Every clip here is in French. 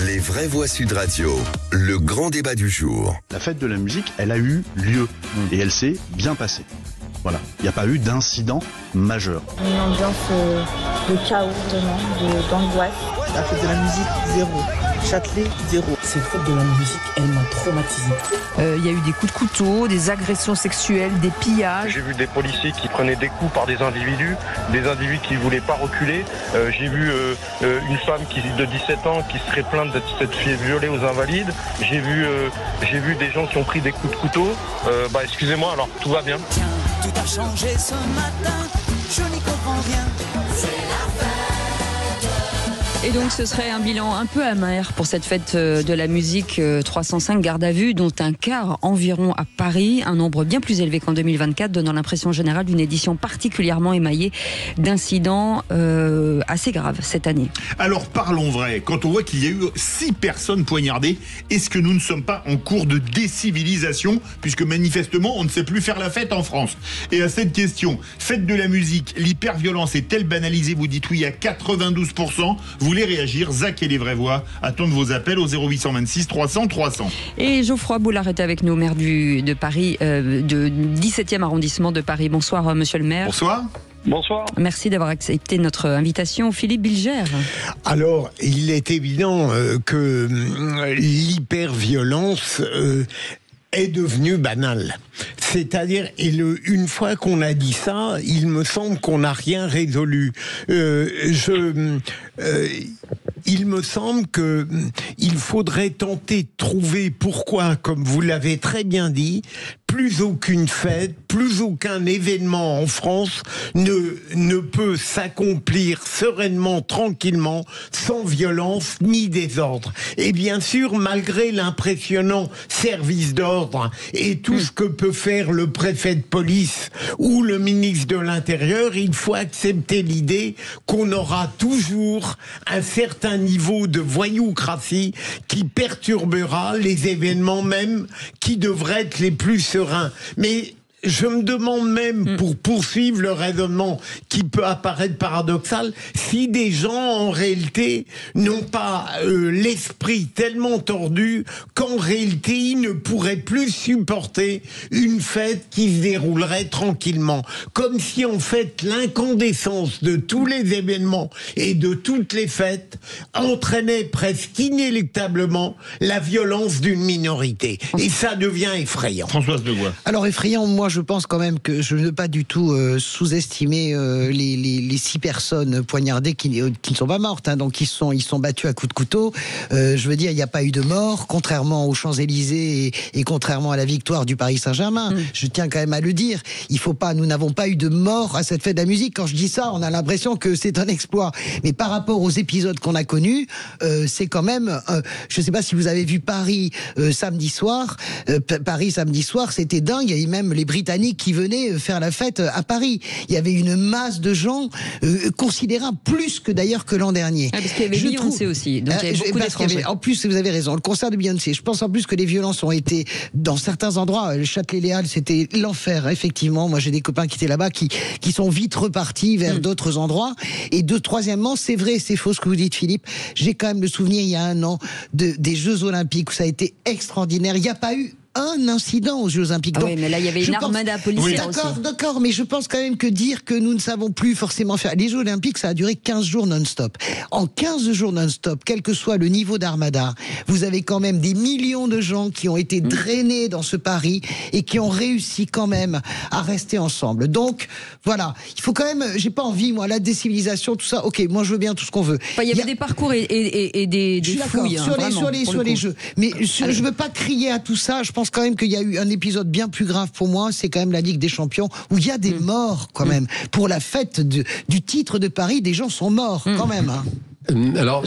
Les vraies voix Sud Radio, le grand débat du jour. La fête de la musique, elle a eu lieu et elle s'est bien passée. Voilà, il n'y a pas eu d'incident majeur. Une ambiance de chaos, vraiment, d'angoisse. La fête de la musique, 0. Châtelet, 0. Cette fête de la musique, elle m'a traumatisé. Il y a eu des coups de couteau, des agressions sexuelles, des pillages. J'ai vu des policiers qui prenaient des coups par des individus qui ne voulaient pas reculer. J'ai vu une femme de 17 ans qui serait plainte d'être fait violer aux Invalides. J'ai vu des gens qui ont pris des coups de couteau. Excusez-moi, alors tout va bien. Tiens, tout a changé ce matin, je n'y comprends rien. C'est la fête. Et donc ce serait un bilan un peu amer pour cette fête de la musique. 305 gardes à vue, dont un quart environ à Paris, un nombre bien plus élevé qu'en 2024, donnant l'impression générale d'une édition particulièrement émaillée d'incidents assez graves cette année. Alors parlons vrai, quand on voit qu'il y a eu 6 personnes poignardées, est-ce que nous ne sommes pas en cours de décivilisation, puisque manifestement on ne sait plus faire la fête en France? Et à cette question, fête de la musique, l'hyperviolence est-elle banalisée? Vous dites oui à 92%. Vous voulez réagir? Zach et les vraies voix attendent vos appels au 0826 300 300. Et Geoffroy Boulard est avec nous, maire de Paris, de 17e arrondissement de Paris. Bonsoir monsieur le maire. Bonsoir. Bonsoir. Merci d'avoir accepté notre invitation. Philippe Bilger. Alors, il est évident que l'hyperviolence est devenue banale. C'est-à-dire, une fois qu'on a dit ça, il me semble qu'on n'a rien résolu. Il me semble que il faudrait tenter de trouver pourquoi, comme vous l'avez très bien dit, plus aucune fête, plus aucun événement en France ne peut s'accomplir sereinement, tranquillement, sans violence ni désordre. Et bien sûr, malgré l'impressionnant service d'ordre et tout ce que peut faire le préfet de police ou le ministre de l'Intérieur, il faut accepter l'idée qu'on aura toujours un certain niveau de voyoucratie qui perturbera les événements même qui devraient être les plus sereins. Mais je me demande même, pour poursuivre le raisonnement qui peut apparaître paradoxal, si des gens, en réalité, n'ont pas l'esprit tellement tordu qu'en réalité, ils ne pourraient plus supporter une fête qui se déroulerait tranquillement. Comme si, en fait, l'incandescence de tous les événements et de toutes les fêtes entraînait presque inéluctablement la violence d'une minorité. Et ça devient effrayant. Françoise Degois. Alors effrayant, moi je pense quand même que je ne veux pas du tout sous-estimer les 6 personnes poignardées qui ne sont pas mortes, hein, donc ils sont battus à coups de couteau. Je veux dire, il n'y a pas eu de mort, contrairement aux Champs-Élysées et contrairement à la victoire du Paris Saint-Germain. Je tiens quand même à le dire. Nous n'avons pas eu de mort à cette fête de la musique. Quand je dis ça, on a l'impression que c'est un exploit. Mais par rapport aux épisodes qu'on a connus, c'est quand même. Je ne sais pas si vous avez vu Paris samedi soir. Paris samedi soir, c'était dingue. Il y avait même les Britanniques qui venaient faire la fête à Paris. Il y avait une masse de gens considérable, plus que d'ailleurs que l'an dernier. Parce qu'il y avait Beyoncé aussi, donc il y avait beaucoup d'étrangers. En plus, vous avez raison, le concert de Beyoncé. Je pense en plus que les violences ont été, dans certains endroits, le Châtelet-Les-Halles, c'était l'enfer, effectivement. Moi, j'ai des copains qui étaient là-bas, qui sont vite repartis vers d'autres endroits. Et troisièmement, c'est vrai, c'est faux ce que vous dites, Philippe. J'ai quand même le souvenir, il y a un an, des Jeux Olympiques où ça a été extraordinaire. Il n'y a pas eu un incident aux Jeux Olympiques. Oui, mais là, il y avait une armada policière aussi. D'accord, mais je pense quand même que dire que nous ne savons plus forcément faire... Les Jeux Olympiques, ça a duré 15 jours non-stop. En 15 jours non-stop, quel que soit le niveau d'armada, vous avez quand même des millions de gens qui ont été drainés dans ce Paris et qui ont réussi quand même à rester ensemble. Donc, voilà. Il faut quand même... J'ai pas envie, moi, la décivilisation, tout ça. Ok, moi, je veux bien tout ce qu'on veut. Enfin, il y avait des parcours et des fouilles. Sur les Jeux. Mais je veux pas crier à tout ça. Je pense quand même qu'il y a eu un épisode bien plus grave pour moi, c'est quand même la Ligue des Champions, où il y a des morts quand même. Pour la fête du titre de Paris, des gens sont morts quand même. Hein. Alors,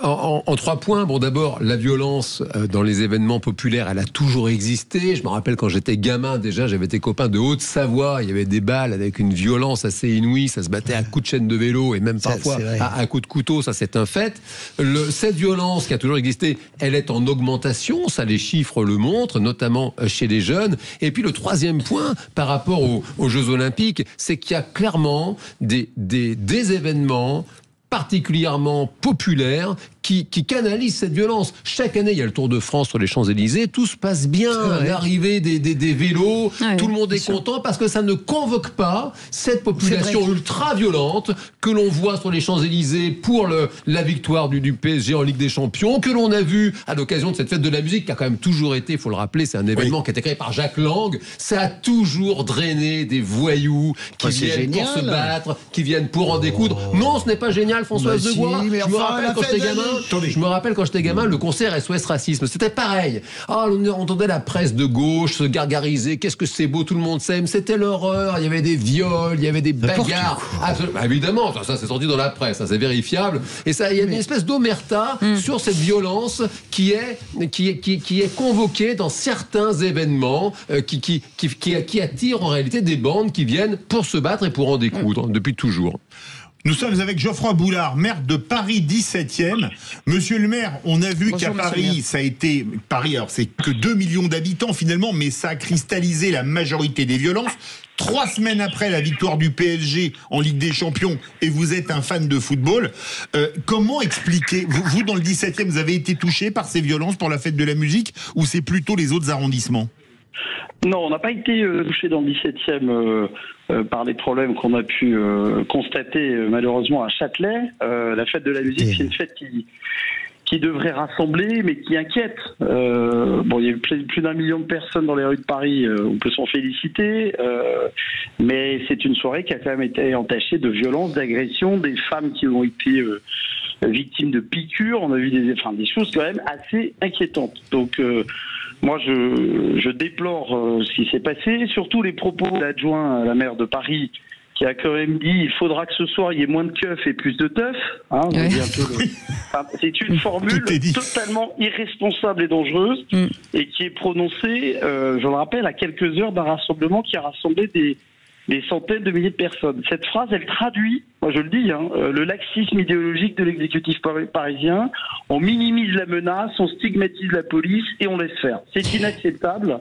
en 3 points. Bon, d'abord, la violence dans les événements populaires, elle a toujours existé. Je me rappelle quand j'étais gamin, déjà, j'avais été copain de Haute-Savoie. Il y avait des balles avec une violence assez inouïe. Ça se battait à coups de chaîne de vélo et même parfois à coups de couteau. Ça, c'est un fait. Cette violence qui a toujours existé, elle est en augmentation. Ça, les chiffres le montrent, notamment chez les jeunes. Et puis, le 3e point, par rapport aux Jeux Olympiques, c'est qu'il y a clairement des événements particulièrement populaires qui canalise cette violence. Chaque année, il y a le Tour de France sur les Champs-Élysées, tout se passe bien, l'arrivée des vélos, tout le monde est content parce que ça ne convoque pas cette population ultra-violente que l'on voit sur les Champs-Élysées pour la victoire du PSG en Ligue des Champions, que l'on a vu à l'occasion de cette fête de la musique qui a quand même toujours été, il faut le rappeler, c'est un événement qui a été créé par Jacques Lang. Ça a toujours drainé des voyous qui viennent pour se battre, qui viennent pour en découdre. Non, ce n'est pas génial, Françoise Degois. Je me rappelle quand j'étais gamin, le concert SOS Racisme, c'était pareil. On entendait la presse de gauche se gargariser. Qu'est-ce que c'est beau, tout le monde s'aime. C'était l'horreur. Il y avait des viols, il y avait des bagarres. Évidemment, ça c'est sorti dans la presse, c'est vérifiable. Et ça, il y a une espèce d'omerta sur cette violence qui est convoquée dans certains événements, qui attire en réalité des bandes qui viennent pour se battre et pour en découdre depuis toujours. Nous sommes avec Geoffroy Boulard, maire de Paris 17e. Monsieur le maire, on a vu qu'à Paris, ça a été... Paris, alors c'est que 2 millions d'habitants finalement, mais ça a cristallisé la majorité des violences. 3 semaines après la victoire du PSG en Ligue des Champions, et vous êtes un fan de football, comment expliquer... Vous, dans le 17e, vous avez été touché par ces violences pour la fête de la musique, ou c'est plutôt les autres arrondissements ? Non, on n'a pas été touché dans le 17e par les problèmes qu'on a pu constater malheureusement à Châtelet. La fête de la musique, c'est une fête qui devrait rassembler, mais qui inquiète. Il y a eu plus d'1 million de personnes dans les rues de Paris, on peut s'en féliciter, mais c'est une soirée qui a quand même été entachée de violences, d'agressions, des femmes qui ont été victimes de piqûres. On a vu des choses quand même assez inquiétantes. Donc moi, je déplore ce qui s'est passé, surtout les propos de l'adjoint à la maire de Paris, qui a quand même dit il faudra que ce soir il y ait moins de keufs et plus de teufs. C'est une formule totalement irresponsable et dangereuse et qui est prononcée, je le rappelle, à quelques heures d'un rassemblement qui a rassemblé des centaines de milliers de personnes. Cette phrase, elle traduit, moi je le dis, le laxisme idéologique de l'exécutif parisien. On minimise la menace, on stigmatise la police et on laisse faire. C'est inacceptable.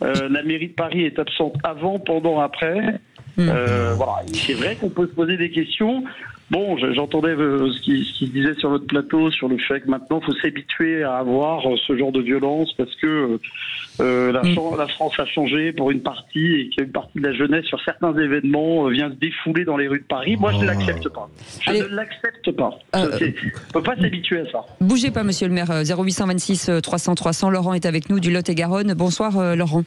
La mairie de Paris est absente avant, pendant, après. C'est vrai qu'on peut se poser des questions. Bon, j'entendais ce qui se disait sur votre plateau sur le fait que maintenant il faut s'habituer à avoir ce genre de violence parce que la France a changé pour une partie et qu'une partie de la jeunesse sur certains événements vient se défouler dans les rues de Paris. Moi, je ne l'accepte pas. Je ne l'accepte pas. On ne peut pas s'habituer à ça. Bougez pas, monsieur le maire. 0826 300 300. Laurent est avec nous du Lot-et-Garonne. Bonsoir, Laurent.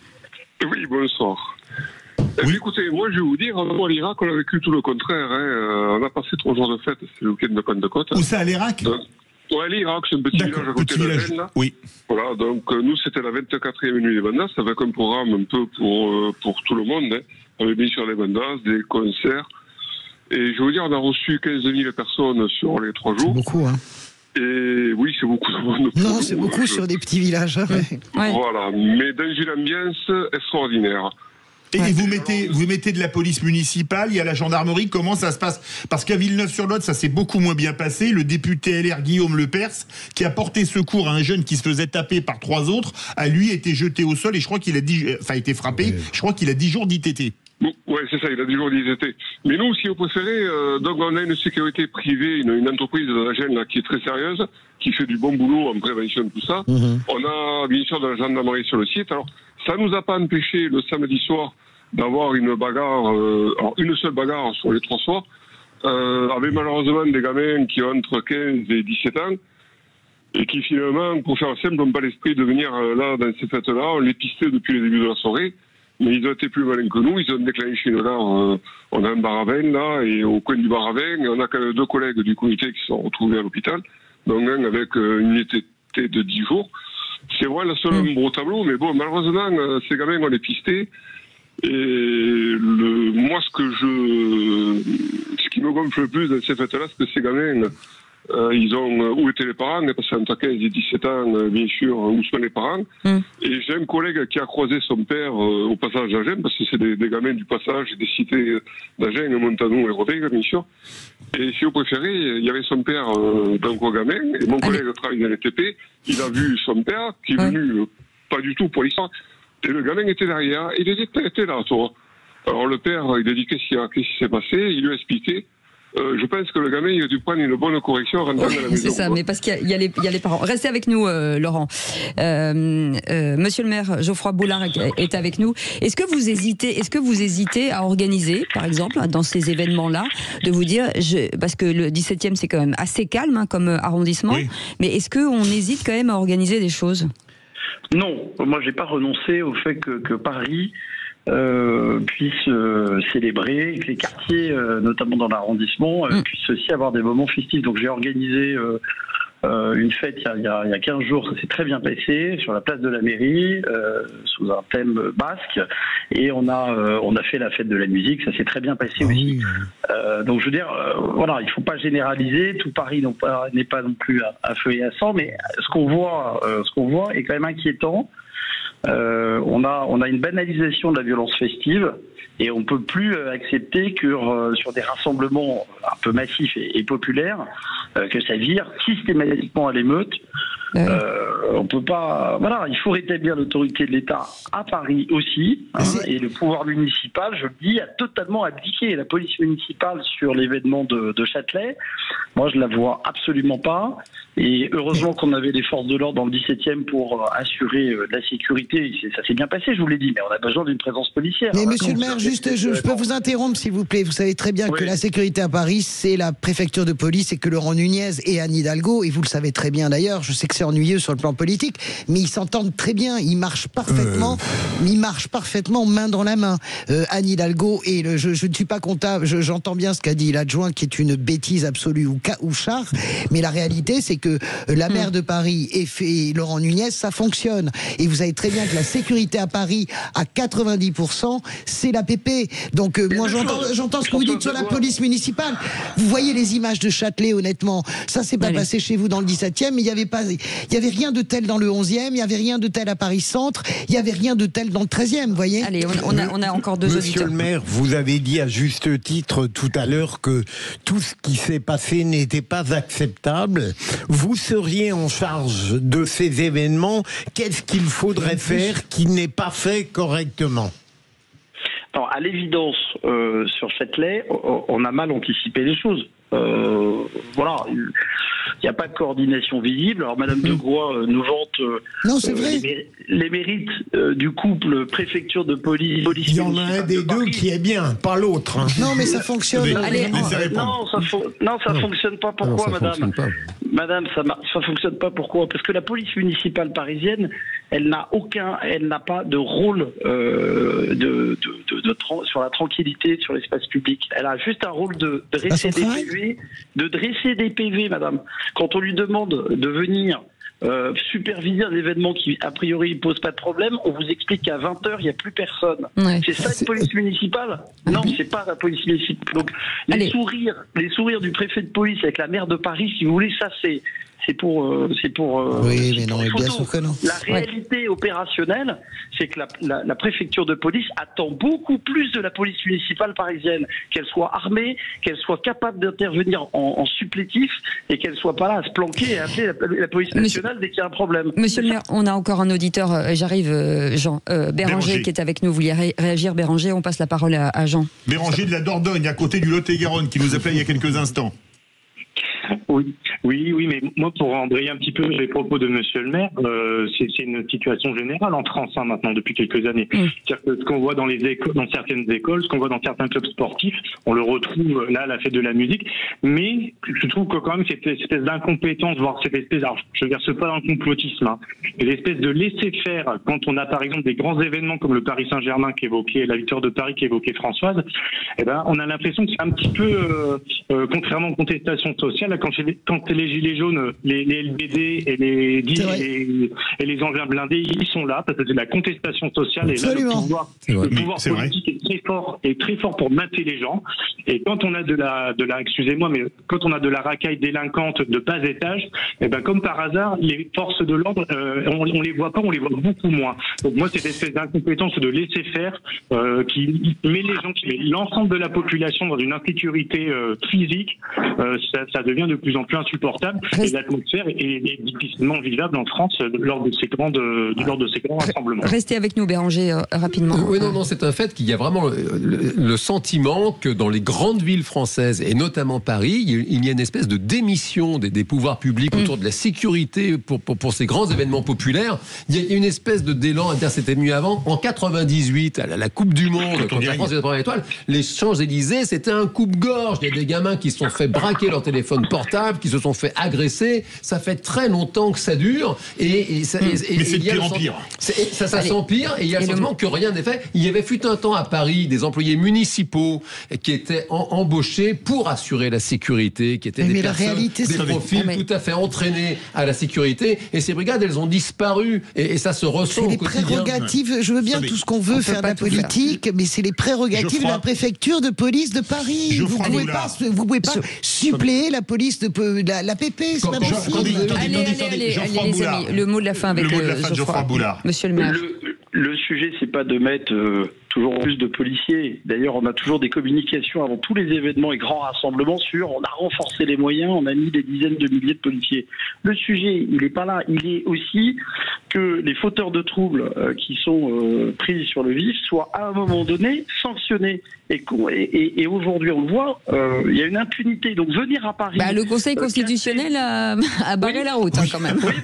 Oui, bonsoir. Écoutez, moi je vais vous dire, à l'Irak, on a vécu tout le contraire. On a passé 3 jours de fête, c'est le week-end de Pentecôte. Où ça, à l'Irak? Ouais, l'Irak, c'est un petit village à côté de Gênes, là. Oui. Voilà, donc nous, c'était la 24e nuit des bandas, avec un programme un peu pour tout le monde. On avait bien sûr des bandas, des concerts. Et je vais vous dire, on a reçu 15 000 personnes sur les 3 jours. C'est beaucoup, hein. Et oui, c'est beaucoup. Non, c'est beaucoup sur des petits villages. Voilà, mais dans une ambiance extraordinaire. Et vous mettez de la police municipale, il y a la gendarmerie, comment ça se passe? Parce qu'à Villeneuve-sur-Lot, ça s'est beaucoup moins bien passé. Le député LR Guillaume Lepers, qui a porté secours à un jeune qui se faisait taper par 3 autres, a lui été jeté au sol et je crois qu'il a été frappé. Je crois qu'il a 10 jours d'ITT. Ouais, c'est ça, il a 10 jours d'ITT. Mais nous, si vous préférez, donc on a une sécurité privée, une entreprise de la Gênes là, qui est très sérieuse, qui fait du bon boulot en prévention, tout ça. On a bien sûr de la gendarmerie sur le site. Alors, ça nous a pas empêché le samedi soir d'avoir une bagarre, alors une seule bagarre sur les 3 soirs, avec malheureusement des gamins qui ont entre 15 et 17 ans, et qui finalement, pour faire simple, n'ont pas l'esprit de venir là, dans ces fêtes-là. On les pistait depuis le début de la soirée, mais ils ont été plus malins que nous. Ils ont déclenché une gare, on a un bar à vin là, et au coin du bar à vin, et on a quand même 2 collègues du comité qui se sont retrouvés à l'hôpital, donc un avec une ITT de 10 jours. C'est vrai, le seul gros tableau, mais bon, malheureusement, ces gamins, on les pistait. Et moi, ce qui me gonfle le plus dans ces fêtes-là, c'est que ces gamins, ils ont, où étaient les parents, parce qu'entre 15 et 17 ans, bien sûr, où sont les parents. Et j'ai un collègue qui a croisé son père au passage d'Agen, parce que c'est des gamins du passage des cités d'Agen, Montanou et Rodrigue, bien sûr. Et si vous préférez, il y avait son père d'un gros gamin, et mon collègue travaille dans les TP, il a vu son père, qui est venu pas du tout pour l'histoire, et le gamin était derrière, il a dit, t'es là, toi. Alors le père, il a dit, qu'est-ce qui s'est passé? Il lui a expliqué. je pense que le gamin, il a dû prendre une bonne correction en rentrant dans la maison. C'est ça, mais parce qu'il y a les parents. Restez avec nous, Laurent. Monsieur le maire, Geoffroy Boulard est avec nous. Est-ce que vous hésitez à organiser, par exemple, dans ces événements-là, de vous dire, parce que le 17e, c'est quand même assez calme comme arrondissement, mais est-ce qu'on hésite quand même à organiser des choses ? Non, moi j'ai pas renoncé au fait que Paris puisse célébrer, que les quartiers, notamment dans l'arrondissement, puissent aussi avoir des moments festifs. Donc j'ai organisé une fête il y a 15 jours, ça s'est très bien passé, sur la place de la mairie, sous un thème basque, et on a fait la fête de la musique, ça s'est très bien passé aussi. Donc je veux dire, voilà, il ne faut pas généraliser, tout Paris n'est pas non plus à feu et à sang, mais ce qu'on voit est quand même inquiétant. On a une banalisation de la violence festive, et on ne peut plus accepter que sur des rassemblements un peu massifs et populaires, que ça vire systématiquement à l'émeute. On peut pas. Voilà, il faut rétablir l'autorité de l'État à Paris aussi, et le pouvoir municipal, je le dis, a totalement abdiqué. La police municipale sur l'événement de Châtelet, moi je la vois absolument pas. Et heureusement qu'on avait les forces de l'ordre dans le 17e pour assurer la sécurité. Ça s'est bien passé, je vous l'ai dit, mais on a besoin d'une présence policière. Mais monsieur le maire, juste, je peux vous interrompre s'il vous plaît. Vous savez très bien que la sécurité à Paris, c'est la préfecture de police, et que Laurent Nunez et Anne Hidalgo, et vous le savez très bien d'ailleurs, je sais que c'est ennuyeux sur le plan politique, mais ils s'entendent très bien, ils marchent parfaitement main dans la main. Anne Hidalgo, et je ne suis pas comptable, j'entends bien ce qu'a dit l'adjoint, qui est une bêtise absolue ou char, mais la réalité c'est que la maire de Paris et Laurent Nunez, ça fonctionne. Et vous savez très bien que la sécurité à Paris, à 90%, c'est l'APP. Donc moi j'entends ce que vous dites sur la police municipale. Vous voyez les images de Châtelet, honnêtement, ça s'est pas passé chez vous dans le 17e, mais il y avait rien de tel dans le 11e, il y avait rien de tel à Paris Centre, il y avait rien de tel dans le 13e, vous voyez. Allez, on a encore deux auditeurs. Monsieur le maire, vous avez dit à juste titre tout à l'heure que tout ce qui s'est passé n'était pas acceptable. Vous seriez en charge de ces événements. Qu'est-ce qu'il faudrait faire qui n'est pas fait correctement ? Alors, à l'évidence, sur Châtelet, on a mal anticipé les choses. Voilà, il n'y a pas de coordination visible. Alors Madame de Groix nous vante les mérites du couple préfecture de police. Il y en a un des deux qui est bien, pas l'autre. Hein. Non, mais ça fonctionne. Non, ça fonctionne pas. Pourquoi, madame ? Madame, ça fonctionne pas. Pourquoi ? Parce que la police municipale parisienne, elle n'a pas de rôle sur la tranquillité, sur l'espace public. Elle a juste un rôle de dresser des PV, madame. Quand on lui demande de venir superviser un événement qui, a priori, ne pose pas de problème, on vous explique qu'à 20h, il n'y a plus personne. C'est ça une police municipale ? Non, c'est pas la police municipale. Donc, les sourires du préfet de police avec la maire de Paris, si vous voulez, ça c'est pour oui, mais non, bien sûr que non. La réalité opérationnelle, c'est que la préfecture de police attend beaucoup plus de la police municipale parisienne, qu'elle soit armée, qu'elle soit capable d'intervenir en supplétif, et qu'elle soit pas là à se planquer et à appeler la police nationale dès qu'il y a un problème. Monsieur le maire, on a encore un auditeur, j'arrive, Jean. Béranger qui est avec nous. Vous vouliez réagir, Béranger? On passe la parole à Jean. Béranger de la Dordogne, à côté du Lot-et-Garonne, qui nous appelait il y a quelques instants. Oui, mais moi, pour embrayer un petit peu les propos de monsieur le maire, c'est une situation générale en France maintenant depuis quelques années. C'est-à-dire que ce qu'on voit dans certaines écoles, ce qu'on voit dans certains clubs sportifs, on le retrouve là à la fête de la musique, mais je trouve que quand même cette espèce d'incompétence, voire cette espèce, alors je ne verse pas dans le complotisme, mais l'espèce de laisser faire quand on a par exemple des grands événements comme le Paris Saint-Germain qu'évoquait la victoire de Paris qu'évoquait Françoise, on a l'impression que c'est un petit peu, contrairement aux contestations sociales, quand les gilets jaunes, les LBD et les engins blindés, ils sont là parce que c'est de la contestation sociale. Et là, le pouvoir politique est très fort pour mater les gens. Et quand on a quand on a de la racaille délinquante de bas étage, comme par hasard, les forces de l'ordre, on les voit pas, on les voit beaucoup moins. Donc moi, cette espèce d'incompétence de laisser faire qui met l'ensemble de la population dans une insécurité physique, ça devient devient de plus en plus insupportable et l'atmosphère est difficilement vivable en France lors de ces grands rassemblements. Restez avec nous, Béranger, rapidement. Oui, non, c'est un fait qu'il y a vraiment le sentiment que dans les grandes villes françaises, et notamment Paris, il y a une espèce de démission des pouvoirs publics autour de la sécurité pour ces grands événements populaires. Il y a une espèce de d'élan à dire c'était mieux avant. En 98, à la Coupe du Monde, quand la France était la première étoile, les Champs-Élysées, c'était un coupe-gorge. Il y a des gamins qui se sont fait braquer leur téléphone portable, qui se sont fait agresser. Ça fait très longtemps que ça dure. Mais c'est de pire en pire. Ça s'empire et il y a le sentiment que rien n'est fait. Il y avait fut un temps à Paris des employés municipaux qui étaient embauchés pour assurer la sécurité, qui étaient des profils tout à fait entraînés à la sécurité. Et ces brigades, elles ont disparu. Et ça se ressent au quotidien. Prérogatives, je veux bien tout ce qu'on veut faire de la politique, mais c'est les prérogatives de la préfecture de police de Paris. Vous pouvez pas suppléer la police de la PP, c'est pas possible. Allez, les amis, le mot de la fin avec Geoffroy Boulard. Monsieur le maire. Le sujet, c'est pas de mettre toujours plus de policiers. D'ailleurs, on a toujours des communications avant tous les événements et grands rassemblements on a renforcé les moyens, on a mis des dizaines de milliers de policiers. Le sujet, il n'est pas là. Il est aussi que les fauteurs de troubles qui sont pris sur le vif soient à un moment donné sanctionnés. Et aujourd'hui, on le voit, il y a une impunité. Donc venir à Paris... le Conseil constitutionnel a barré la route quand même. Oui,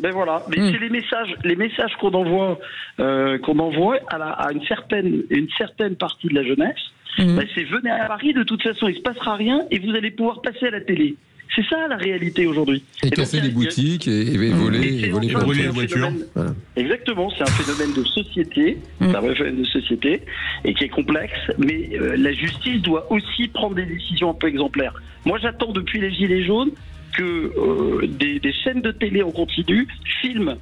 ben voilà. Mais c'est les messages qu'on envoie à une certaine partie de la jeunesse. C'est venez à Paris, de toute façon, il ne se passera rien et vous allez pouvoir passer à la télé. C'est ça la réalité aujourd'hui. Et casser les boutiques et voler les voitures. Voilà. Exactement, c'est un phénomène de société, c'est un vrai phénomène de société et qui est complexe, mais la justice doit aussi prendre des décisions un peu exemplaires. Moi, j'attends depuis les Gilets jaunes que des chaînes de télé en continu filment,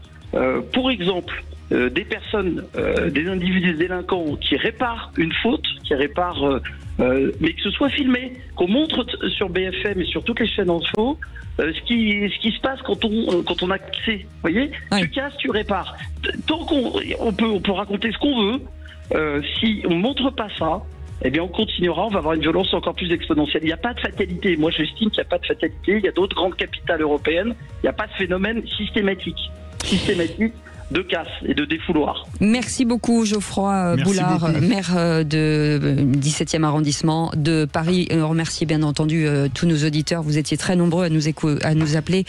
pour exemple, des personnes, des individus délinquants qui réparent une faute, mais que ce soit filmé, qu'on montre sur BFM et sur toutes les chaînes info ce qui se passe quand on a cassé. Vous voyez, tu casses, tu répares. Tant on peut raconter ce qu'on veut, si on montre pas ça, eh bien on continuera, on va avoir une violence encore plus exponentielle. Il n'y a pas de fatalité. Moi, j'estime qu'il n'y a pas de fatalité. Il y a d'autres grandes capitales européennes. Il n'y a pas de phénomène systématique de casse et de défouloir. Merci beaucoup Geoffroy Boulard, maire de 17e arrondissement de Paris. On remercie bien entendu tous nos auditeurs. Vous étiez très nombreux à nous appeler.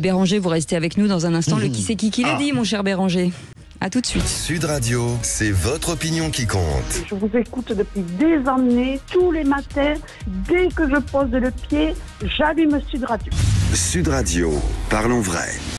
Béranger, vous restez avec nous dans un instant. Le qui c'est qui l'a dit, mon cher Béranger. À tout de suite. Sud Radio, c'est votre opinion qui compte. Je vous écoute depuis des années, tous les matins, dès que je pose le pied, j'allume Sud Radio. Sud Radio, parlons vrai.